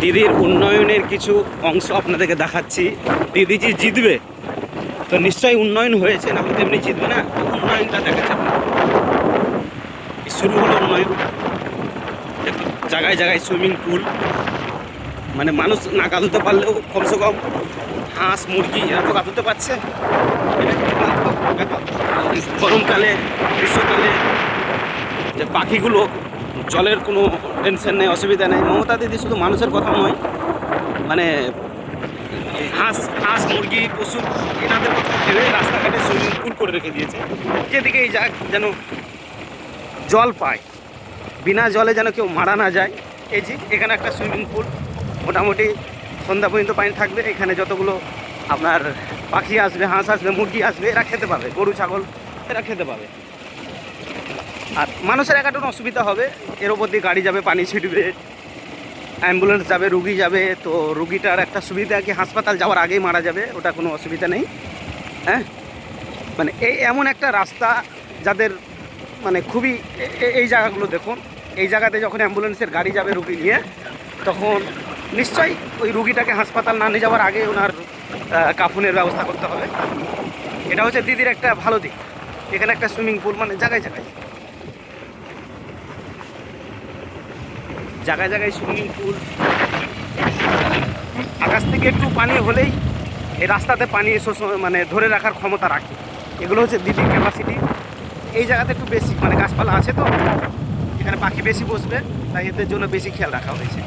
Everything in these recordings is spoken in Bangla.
দিদির উন্নয়নের কিছু অংশ আপনাদেরকে দেখাচ্ছি। দিদি যে জিতবে তো নিশ্চয়ই উন্নয়ন হয়েছে, না হলে তেমনি জিতবে না। উন্নয়নটা দেখাচ্ছে শুরু হলো উন্নয়ন। দেখুন জায়গায় জায়গায় সুইমিং পুল, মানে মানুষ না কাঁদতে পারলেও কমসে কম হাঁস মুরগি এরা তো কাঁদতে পারছে। গরমকালে গ্রীষ্মকালে যে পাখিগুলো, জলের কোনো টেনশন নেই, অসুবিধা নেই। মমতা দিদি শুধু মানুষের কথা নয়, মানে হাঁস হাঁস মুরগি পশু এনাদের কথা ভেবে রাস্তাঘাটে সুইমিং পুল করে রেখে দিয়েছে, যেদিকেই যাক যেন জল পায়, বিনা জলে যেন কেউ মারা না যায়। এই যে এখানে একটা সুইমিং পুল, মোটামুটি সন্ধ্যা পর্যন্ত পানি থাকবে। এখানে যতগুলো আপনার পাখি আসবে, হাঁস আসবে, মুরগি আসবে, এরা খেতে পাবে, গরু ছাগল এরা খেতে পাবে। আর মানুষের একাটুকু অসুবিধা হবে, এর ওপর দিয়ে গাড়ি যাবে, পানি ছিটবে, অ্যাম্বুলেন্স যাবে, রুগী যাবে। তো রুগীটার একটা সুবিধা কি হাসপাতাল যাওয়ার আগেই মারা যাবে, ওটা কোনো অসুবিধা নেই। হ্যাঁ, মানে এই এমন একটা রাস্তা যাদের মানে খুবই এই জায়গাগুলো দেখুন, এই জায়গাতে যখন অ্যাম্বুলেন্সের গাড়ি যাবে রুগী নিয়ে, তখন নিশ্চয়ই ওই রুগীটাকে হাসপাতাল না নিয়ে যাওয়ার আগে ওনার কাফনের ব্যবস্থা করতে হবে। এটা হচ্ছে দিদির একটা ভালো দিক। এখানে একটা সুইমিং পুল, মানে জায়গায় জায়গায় জায়গায় জায়গায় সুইমিং পুল। আকাশ থেকে একটু পানি হলেই এই রাস্তাতে পানি মানে ধরে রাখার ক্ষমতা রাখে। এগুলো হচ্ছে দিদির ক্যাপাসিটি। এই জায়গাতে একটু বেশি মানে গাছপালা আছে, তো এখানে পাখি বেশি বসবে, তাই এদের জন্য বেশি খেয়াল রাখা হয়েছে।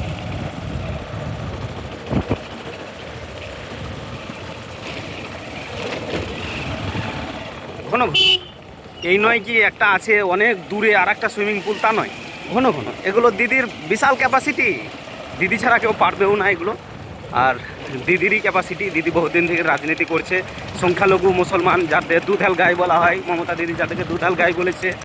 ঘন ঘন এই নয় কি একটা আছে অনেক দূরে আর একটা সুইমিং পুল, তা নয়, ঘন ঘন। এগুলো দিদির বিশাল ক্যাপাসিটি, দিদি ছাড়া কেউ পারবেও না এগুলো। আর দিদিরই ক্যাপাসিটি। দিদি বহুদিন থেকে রাজনীতি করছে, সংখ্যালঘু মুসলমান যাদের দুধাল গাই বলা হয়, মমতা দিদি যাদেরকে দুধাল গাই বলেছে।